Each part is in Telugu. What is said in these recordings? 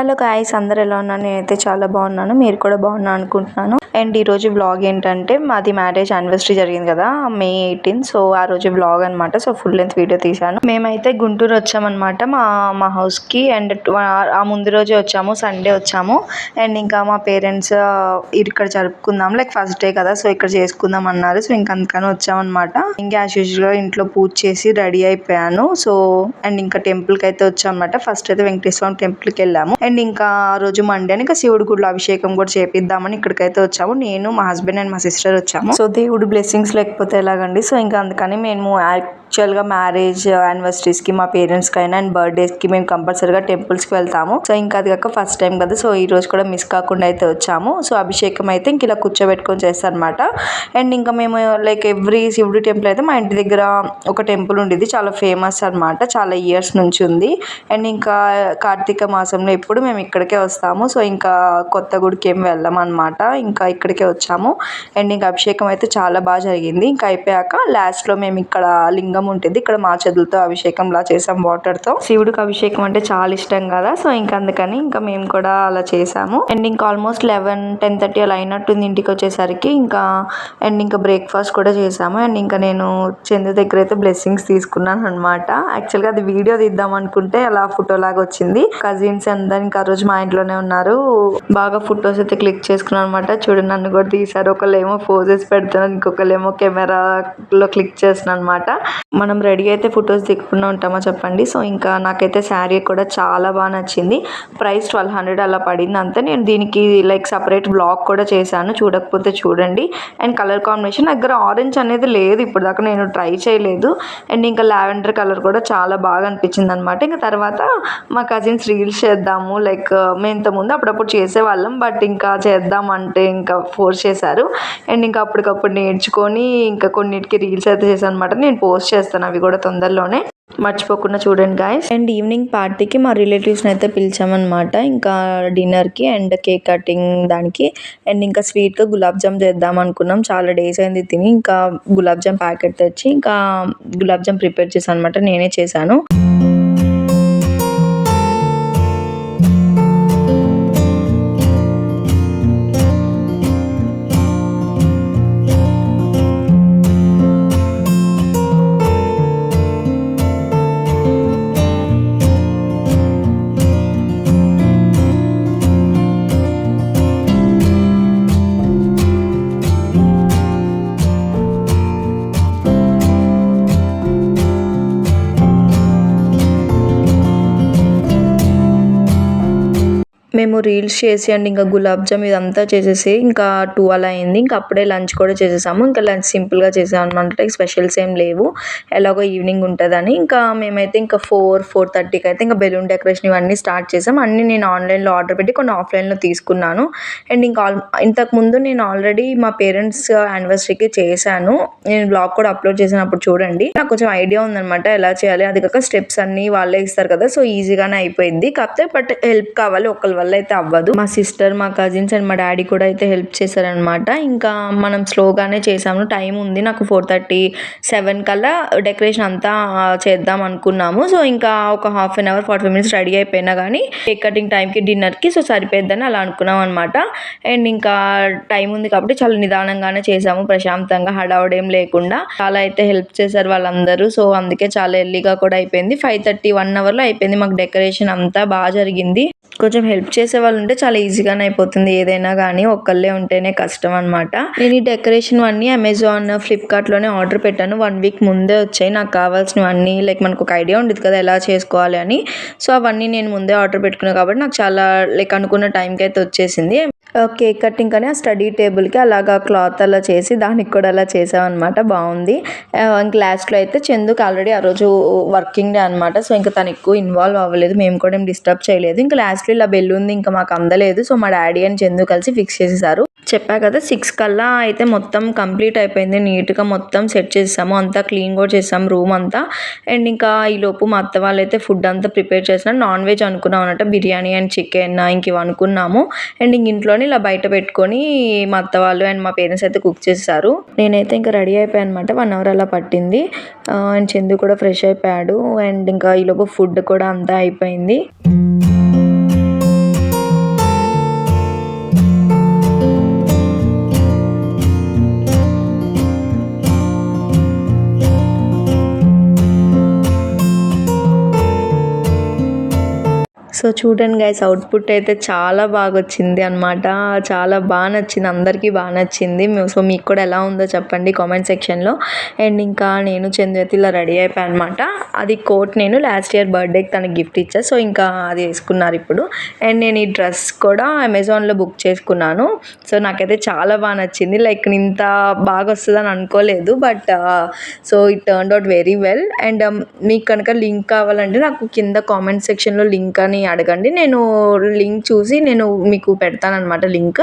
హలో గాయ్స్, అందరు ఎలా ఉన్నారు? నేనైతే చాలా బాగున్నాను. మీరు కూడా బాగున్నా అనుకుంటున్నాను. అండ్ ఈరోజు వ్లాగ్ ఏంటంటే, మాది మ్యారేజ్ యానివర్సరీ జరిగింది కదా May 18. సో ఆ రోజు వ్లాగ్ అనమాట. సో ఫుల్ లెంత్ వీడియో తీసాను. మేమైతే గుంటూరు వచ్చామన్నమాట మా హౌస్కి. అండ్ ఆ ముందు రోజే వచ్చాము, సండే వచ్చాము. అండ్ ఇంకా మా పేరెంట్స్ ఇక్కడ జరుపుకుందాం, లైక్ ఫస్ట్ డే కదా, సో ఇక్కడ చేసుకుందాం అన్నారు. సో ఇంకా అందుకని వచ్చామన్నమాట. ఇంకా యాజ్ యూజువల్గా ఇంట్లో పూజ చేసి రెడీ అయిపోయాను. సో అండ్ ఇంకా టెంపుల్కి అయితే వచ్చామన్నమాట. ఫస్ట్ అయితే వెంకటేశ్వర స్వామి టెంపుల్కి వెళ్ళాము. అండ్ ఇంకా ఆ రోజు మండే అని ఇంకా శివుడి గుడిలో అభిషేకం కూడా చేపిద్దామని ఇక్కడికైతే వచ్చాము. నేను, మా హస్బెండ్ అండ్ మా సిస్టర్ వచ్చాము. సో దేవుడి బ్లెస్సింగ్స్ లేకపోతే ఎలాగండి. సో ఇంకా అందుకని మేము యాక్చువల్గా మ్యారేజ్ యానివర్సరీస్కి, మా పేరెంట్స్కి అయినా అండ్ బర్త్డేస్కి మేము కంపల్సరీగా టెంపుల్స్కి వెళ్తాము. సో ఇంకా అది కాక ఫస్ట్ టైం కదా, సో ఈ రోజు కూడా మిస్ కాకుండా అయితే వచ్చాము. సో అభిషేకం అయితే ఇంక ఇలా కూర్చోబెట్టుకొని చేస్తారనమాట. అండ్ ఇంకా మేము లైక్ ఎవ్రీ శివుడి టెంపుల్ అయితే మా ఇంటి దగ్గర ఒక టెంపుల్ ఉండేది, చాలా ఫేమస్ అనమాట, చాలా ఇయర్స్ నుంచి ఉంది. అండ్ ఇంకా కార్తీక మాసంలో ఎప్పుడు మేము ఇక్కడికే వస్తాము. సో ఇంకా కొత్త గుడికి ఏం వెళ్ళాం అనమాట, ఇంకా ఇక్కడికే వచ్చాము. అండ్ ఇంకా అభిషేకం అయితే చాలా బాగా జరిగింది. ఇంకా అయిపోయాక లాస్ట్లో మేము ఇక్కడ లింగం ఉంటుంది, ఇక్కడ మా చేతులతో అభిషేకంలా చేసాం వాటర్తో. శివుడికి అభిషేకం అంటే చాలా ఇష్టం కదా, సో ఇంకా అందుకని ఇంకా మేము కూడా అలా చేసాము. అండ్ ఇంకా ఆల్మోస్ట్ 11-10:30 అలా అయినట్టుంది ఇంటికి వచ్చేసరికి. ఇంకా అండ్ ఇంకా బ్రేక్ఫాస్ట్ కూడా చేసాము. అండ్ ఇంకా నేను చందు దగ్గర అయితే బ్లెస్సింగ్స్ తీసుకున్నాను అనమాట. యాక్చువల్గా అది వీడియో తీద్దాం అనుకుంటే అలా ఫోటో లాగా వచ్చింది. కజిన్స్ అందరు ఇంకా ఆ రోజు మా ఇంట్లోనే ఉన్నారు. బాగా ఫొటోస్ అయితే క్లిక్ చేసుకున్నాను అనమాట. చూడండి, నన్ను కూడా తీసారు. ఒకళ్ళేమో పోజెస్ పెడుతున్నారు, ఇంకొకళ్ళేమో కెమెరాలో క్లిక్ చేస్తున్నాను అనమాట. మనం రెడీ అయితే ఫొటోస్ దిగకుండా ఉంటామా చెప్పండి. సో ఇంకా నాకైతే శారీ కూడా చాలా బాగా నచ్చింది. ప్రైస్ 1200 అలా పడింది అంతే. నేను దీనికి లైక్ సపరేట్ బ్లాగ్ కూడా చేశాను, చూడకపోతే చూడండి. అండ్ కలర్ కాంబినేషన్ దగ్గర ఆరెంజ్ అనేది లేదు, ఇప్పుడు దాకా నేను ట్రై చేయలేదు. అండ్ ఇంకా లావెండర్ కలర్ కూడా చాలా బాగా అనిపించింది అనమాట. ఇంకా తర్వాత మా కజిన్స్ రీల్స్ చేద్దాము, లైక్ మేము ఇంతకుముందు అప్పుడప్పుడు చేసేవాళ్ళం, బట్ ఇంకా చేద్దామంటే ఇంకా ఫోర్స్ చేశారు. అండ్ ఇంకా అప్పటికప్పుడు నేర్చుకొని ఇంకా కొన్నిటికి రీల్స్ అయితే చేశాను అనమాట. నేను పోస్ట్ చేస్తాను అవి కూడా తొందరలోనే, మర్చిపోకుండా చూడండి గాయస్. అండ్ ఈవినింగ్ పార్టీకి మా రిలేటివ్స్ని అయితే పిలిచామన్నమాట, ఇంకా డిన్నర్కి అండ్ కేక్ కటింగ్ దానికి. అండ్ ఇంకా స్వీట్గా గులాబ్ జామ్ చేద్దాం అనుకున్నాం, చాలా డేస్ అయింది తిని. ఇంకా గులాబ్ జామ్ ప్యాకెట్ తెచ్చి ఇంకా గులాబ్ జామ్ ప్రిపేర్ చేశాను అనమాట, నేనే చేశాను. మేము రీల్స్ చేసి అండ్ ఇంకా గులాబ్ జామ్ ఇదంతా చేసేసి ఇంకా 2 అలా అయింది. ఇంకా అప్పుడే లంచ్ కూడా చేసేసాము. ఇంకా లంచ్ సింపుల్గా చేసాం అనమాట, స్పెషల్స్ ఏం లేవు, ఎలాగో ఈవినింగ్ ఉంటుందని. ఇంకా మేమైతే ఇంకా 4-4:30కి అయితే ఇంకా బెలూన్ డెకరేషన్ ఇవన్నీ స్టార్ట్ చేసాం. అన్నీ నేను ఆన్లైన్లో ఆర్డర్ పెట్టి కొన్ని ఆఫ్లైన్లో తీసుకున్నాను. అండ్ ఇంకా ఇంతకుముందు నేను ఆల్రెడీ మా పేరెంట్స్ యానివర్సరీకి చేశాను, నేను బ్లాగ్ కూడా అప్లోడ్ చేసినప్పుడు చూడండి. నాకు కొంచెం ఐడియా ఉందనమాట ఎలా చేయాలి, అది కాక స్టెప్స్ అన్నీ వాళ్ళే ఇస్తారు కదా, సో ఈజీగానే అయిపోయింది. కాకపోతే బట్ హెల్ప్ కావాలి, ఒకళ్ళ వల్ల అయితే అవ్వదు. మా సిస్టర్, మా కజిన్స్ అండ్ మా డాడీ కూడా అయితే హెల్ప్ చేశారనమాట. ఇంకా మనం స్లోగానే చేసాము, టైం ఉంది. నాకు 4:37 కల్లా డెకరేషన్ అంతా చేద్దాం అనుకున్నాము. సో ఇంకా ఒక half an hour 45 minutes ready అయిపోయినా కానీ కేక్ కటింగ్ టైంకి డిన్నర్కి సో సరిపోద్దని అలా అనుకున్నాం అనమాట. అండ్ ఇంకా టైం ఉంది కాబట్టి చాలా నిదానంగానే చేసాము, ప్రశాంతంగా, హడావుడేం లేకుండా. చాలా అయితే హెల్ప్ చేశారు వాళ్ళందరూ. సో అందుకే చాలా ఎర్లీగా కూడా అయిపోయింది. 5:30 1 అవర్లో అయిపోయింది మాకు డెకరేషన్ అంతా, బాగా జరిగింది. కొంచెం హెల్ప్ చేసే వాళ్ళు ఉంటే చాలా ఈజీగానే అయిపోతుంది ఏదైనా కానీ, ఒక్కళ్ళే ఉంటేనే కష్టం అనమాట. నేను ఈ డెకరేషన్ అన్నీ అమెజాన్, ఫ్లిప్కార్ట్లోనే ఆర్డర్ పెట్టాను. 1 week ముందే వచ్చాయి నాకు కావాల్సినవన్నీ. లైక్ మనకు ఒక ఐడియా ఉండేది కదా ఎలా చేసుకోవాలి అని, సో అవన్నీ నేను ముందే ఆర్డర్ పెట్టుకున్నాను కాబట్టి నాకు చాలా లైక్ అనుకున్న టైంకి అయితే వచ్చేసింది. కేక్ కటింగ్ కానీ ఆ స్టడీ టేబుల్కి అలాగా క్లాత్ అలా చేసి దానికి కూడా అలా చేసామన్నమాట, బాగుంది. ఇంక లాస్ట్లో అయితే చందుకు ఆల్రెడీ ఆ రోజు వర్కింగ్ డే అనమాట, సో ఇంకా తను ఎక్కువ ఇన్వాల్వ్ అవ్వలేదు, మేము కూడా ఏం డిస్టర్బ్ చేయలేదు. ఇంకా లాస్ట్లో ఇలా బెలూన్ ఇంకా మాకు అందలేదు, సో మా డాడీ అండ్ చందు కలిసి ఫిక్స్ చేసేసారు. చెప్పా కదా 6 కల్లా అయితే మొత్తం కంప్లీట్ అయిపోయింది, నీట్గా మొత్తం సెట్ చేసాము, అంతా క్లీన్ కూడా చేసాము రూమ్ అంతా. అండ్ ఇంకా ఈలోపు మా అత్త వాళ్ళు అయితే ఫుడ్ అంతా ప్రిపేర్ చేసినారు. నాన్ వెజ్ అనుకున్నాం అనమాట, బిర్యానీ అండ్ చికెన్ ఇంక ఇవి అనుకున్నాము. అండ్ ఇంక ఇంట్లోనే ఇలా బయట పెట్టుకొని మా అత్త వాళ్ళు అండ్ మా పేరెంట్స్ అయితే కుక్ చేశారు. నేనైతే ఇంకా రెడీ అయిపోయాను అనమాట, 1 hour అలా పట్టింది. అండ్ చందు కూడా ఫ్రెష్ అయిపోయాడు. అండ్ ఇంకా ఈలోపు ఫుడ్ కూడా అంతా అయిపోయింది. సో చూడండి గైస్, అవుట్పుట్ అయితే చాలా బాగా వచ్చింది అనమాట. చాలా బాగా నచ్చింది, అందరికీ బాగా నచ్చింది. సో మీకు కూడా ఎలా ఉందో చెప్పండి కామెంట్ సెక్షన్లో. అండ్ ఇంకా నేను చంద్రతి ఇలా రెడీ అయిపోయాను అనమాట. అది కోట్ నేను లాస్ట్ ఇయర్ బర్త్డేకి తనకి గిఫ్ట్ ఇచ్చా, సో ఇంకా అది వేసుకున్నారు ఇప్పుడు. అండ్ నేను ఈ డ్రెస్ కూడా అమెజాన్లో బుక్ చేసుకున్నాను. సో నాకైతే చాలా బాగా నచ్చింది. లైక్ ఇంత బాగా వస్తుందని అనుకోలేదు, but so it turned out very well. And మీకు కనుక లింక్ కావాలంటే నాకు కింద కామెంట్ సెక్షన్లో లింక్ అని అడగండి, నేను లింక్ చూసి నేను మీకు పెడతాను అనమాట లింక్.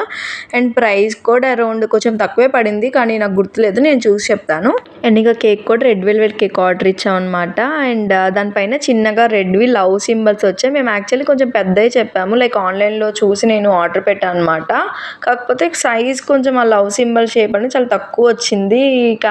అండ్ ప్రైస్ కూడా అరౌండ్ కొంచెం తక్కువే పడింది, కానీ నాకు గుర్తులేదు, నేను చూసి చెప్తాను. అండ్ ఇంకా కేక్ కూడా రెడ్ వెల్వెట్ కేక్ ఆర్డర్ ఇచ్చాం అనమాట. అండ్ దానిపైన చిన్నగా రెడ్వి లవ్ సింబల్స్ వచ్చాయి. మేము యాక్చువల్లీ కొంచెం పెద్దవి చెప్పాము, లైక్ ఆన్లైన్లో చూసి నేను ఆర్డర్ పెట్టాను అనమాట. కాకపోతే సైజ్ కొంచెం ఆ లవ్ సింబల్ షేప్ అని చాలా తక్కువ వచ్చింది,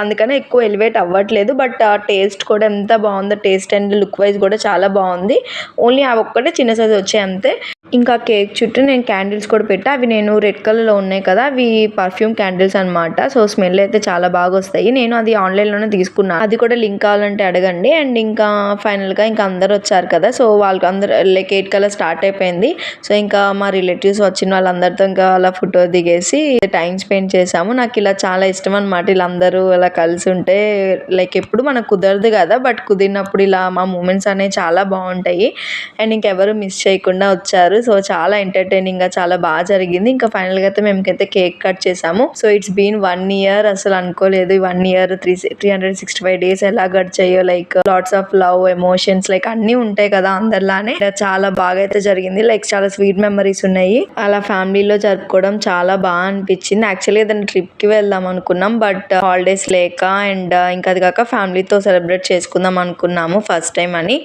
అందుకనే ఎక్కువ ఎలివేట్ అవ్వట్లేదు. బట్ ఆ టేస్ట్ కూడా ఎంత బాగుందో, టేస్ట్ అండ్ లుక్ వైజ్ కూడా చాలా బాగుంది. ఓన్లీ అవి ఒక్కటే చిన్న సైజ్ వచ్చాయి అంతే. ఇంకా కేక్ చుట్టూ నేను క్యాండిల్స్ కూడా పెట్టా. అవి నేను రెడ్ కలర్లో ఉన్నాయి కదా, అవి పర్ఫ్యూమ్ క్యాండిల్స్ అనమాట. సో స్మెల్ అయితే చాలా బాగా వస్తాయి. నేను అది ఆన్లైన్లోనే తీసుకున్నాను, అది కూడా లింక్ కావాలంటే అడగండి. అండ్ ఇంకా ఫైనల్గా ఇంకా అందరు వచ్చారు కదా, సో వాళ్ళకి అందరు లైక్ 8 కల్లా స్టార్ట్ అయిపోయింది. సో ఇంకా మా రిలేటివ్స్ వచ్చిన వాళ్ళందరితో ఇంకా అలా ఫోటో దిగేసి టైం స్పెండ్ చేసాము. నాకు ఇలా చాలా ఇష్టం అనమాట, ఇలా అందరూ అలా కలిసి ఉంటే. లైక్ ఎప్పుడు మనకు కుదరదు కదా, బట్ కుదిరినప్పుడు ఇలా మా మూమెంట్స్ అనేవి చాలా బాగుంటాయి. అండ్ ఇంకెవరు మిస్ చేయకుండా వచ్చారు. సో చాలా ఎంటర్టైనింగ్గా చాలా బాగా జరిగింది. ఇంకా ఫైనల్గా అయితే మేమైతే కేక్ కట్ చేసాము. సో ఇట్స్ బీన్ 1 ఇయర్, అసలు అనుకోలేదు 1 ఇయర్ 365 days ఎలా గడిచాయో. Like lots of love, emotions, like అన్నీ ఉంటాయి కదా అందరిలానే. చాలా బాగా అయితే జరిగింది. లైక్ చాలా స్వీట్ మెమరీస్ ఉన్నాయి. అలా ఫ్యామిలీలో జరుపుకోవడం చాలా బాగా అనిపించింది. యాక్చువల్లీ ఏదైనా ట్రిప్కి వెళ్దాం అనుకున్నాం, బట్ హాలిడేస్ లేక అండ్ ఇంకా అది కాక ఫ్యామిలీతో సెలబ్రేట్ చేసుకుందాం అనుకున్నాము ఫస్ట్ టైం అని.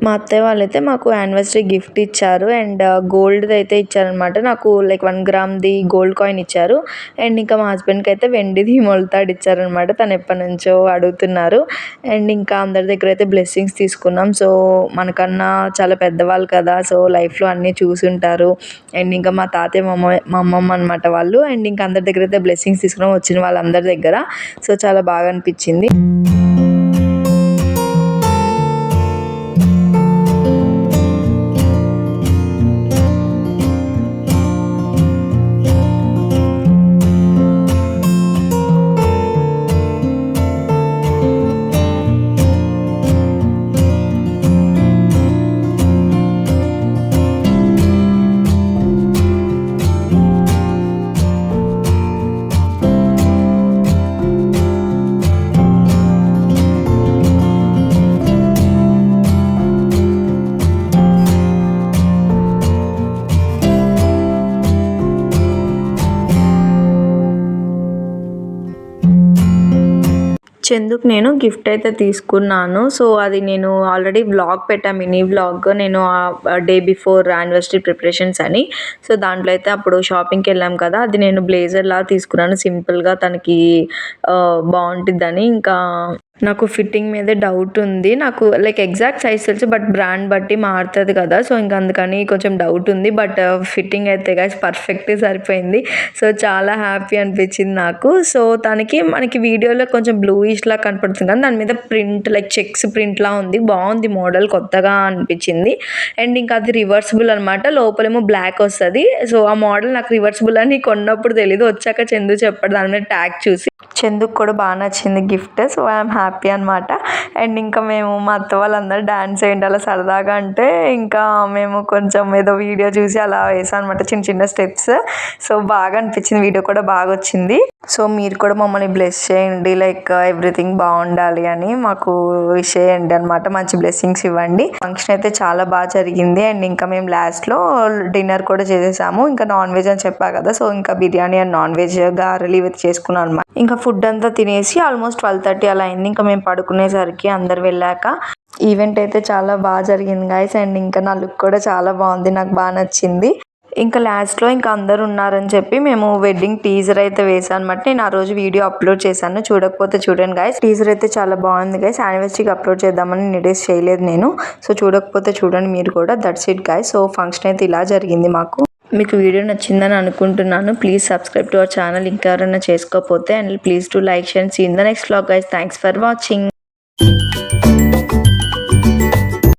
మా అత్తయ్య వాళ్ళైతే మాకు యానివర్సరీ గిఫ్ట్ ఇచ్చారు. అండ్ గోల్డ్ది అయితే ఇచ్చారనమాట. నాకు లైక్ 1 గ్రామ్ది గోల్డ్ కాయిన్ ఇచ్చారు. అండ్ ఇంకా మా హస్బెండ్కి అయితే వెండిది మొలతాడు ఇచ్చారనమాట. తను ఎప్పటి నుంచో అడుగుతున్నారు. అండ్ ఇంకా అందరి దగ్గర అయితే బ్లెస్సింగ్స్ తీసుకున్నాం. సో మనకన్నా చాలా పెద్దవాళ్ళు కదా, సో లైఫ్లో అన్నీ చూసి ఉంటారు. అండ్ ఇంకా మా తాతయ్య మా అమ్మమ్మ అనమాట వాళ్ళు. అండ్ ఇంకా అందరి దగ్గర అయితే బ్లెస్సింగ్స్ తీసుకున్నాం, వచ్చిన వాళ్ళందరి దగ్గర. సో చాలా బాగా అనిపించింది. చందుకు నేను గిఫ్ట్ అయితే తీసుకున్నాను. సో అది నేను ఆల్రెడీ వ్లాగ్ పెట్టాను, మినీ వ్లాగ్, నేను డే బిఫోర్ యానివర్సరీ ప్రిపరేషన్స్ అని. సో దాంట్లో అయితే అప్పుడు షాపింగ్కి వెళ్ళాం కదా, అది నేను బ్లేజర్ లా తీసుకున్నాను సింపుల్గా, తనకి బాగుంటుందని. ఇంకా నాకు ఫిట్టింగ్ మీదే డౌట్ ఉంది. నాకు లైక్ ఎగ్జాక్ట్ సైజ్ తెలుసు, బట్ బ్రాండ్ బట్టి మారుతుంది కదా, సో ఇంకా అందుకని కొంచెం డౌట్ ఉంది. బట్ ఫిట్టింగ్ అయితే గైస్ పర్ఫెక్ట్గా సరిపోయింది. సో చాలా హ్యాపీ అనిపించింది నాకు. సో మనకి వీడియోలో కొంచెం బ్లూయిష్ లా కనపడుతుంది కానీ దాని మీద ప్రింట్ లైక్ చెక్స్ ప్రింట్ లా ఉంది, బాగుంది మోడల్, కొత్తగా అనిపించింది. అండ్ ఇంకా అది రివర్సిబుల్ అనమాట, లోపలేమో బ్లాక్ వస్తుంది. సో ఆ మోడల్ నాకు రివర్సిబుల్ అని కొన్నప్పుడు తెలీదు, వచ్చాక చందు చెప్పాడు దాని మీద ట్యాగ్ చూసి. చందుకు కూడా బాగా నచ్చింది గిఫ్ట్. సో ఐఎమ్ హ్యాపీ అనమాట. అండ్ ఇంకా మేము మా అత్త వాళ్ళందరూ డాన్స్ వేయండి అలా సరదాగా అంటే, ఇంకా మేము కొంచెం ఏదో వీడియో చూసి అలా వేసాం అనమాట, చిన్న చిన్న స్టెప్స్. సో బాగా అనిపించింది, వీడియో కూడా బాగా వచ్చింది. సో మీరు కూడా మమ్మల్ని బ్లెస్ చేయండి, లైక్ ఎవ్రీథింగ్ బాగుండాలి అని మాకు విష్ చేయండి అనమాట, మంచి బ్లెస్సింగ్స్ ఇవ్వండి. ఫంక్షన్ అయితే చాలా బాగా జరిగింది. అండ్ ఇంకా మేము లాస్ట్లో డిన్నర్ కూడా చేసేసాము. ఇంకా నాన్ వెజ్ అని చెప్పా కదా, సో ఇంకా బిర్యానీ అండ్ నాన్ వెజ్ గారెలు ఇవి చేసుకున్నాం అనమాట. ఇంకా ఫుడ్ అంతా తినేసి ఆల్మోస్ట్ 12:30 అలా అయింది. ఇంకా మేము పడుకునేసరికి అందరు వెళ్ళాక ఈవెంట్ అయితే చాలా బాగా జరిగింది గైస్. అండ్ ఇంకా నా లుక్ కూడా చాలా బాగుంది, నాకు బాగా నచ్చింది. ఇంకా లాస్ట్లో ఇంకా అందరు ఉన్నారని చెప్పి మేము వెడ్డింగ్ టీజర్ అయితే వేసాను అనమాట. నేను ఆ రోజు వీడియో అప్లోడ్ చేశాను, చూడకపోతే చూడండి గైస్. టీజర్ అయితే చాలా బాగుంది గైస్. యానివర్సరీకి అప్లోడ్ చేద్దామని డేస్ చేయలేదు నేను. సో చూడకపోతే చూడండి మీరు కూడా. That's it guys. So function అయితే ఇలా జరిగింది మాకు. మీకు వీడియో నచ్చిందని అనుకుంటున్నాను. Please subscribe to our channel ఇంకా ఎవరైనా చేసుకోకపోతే. And please to like share and see in the next vlog guys. Thanks for watching.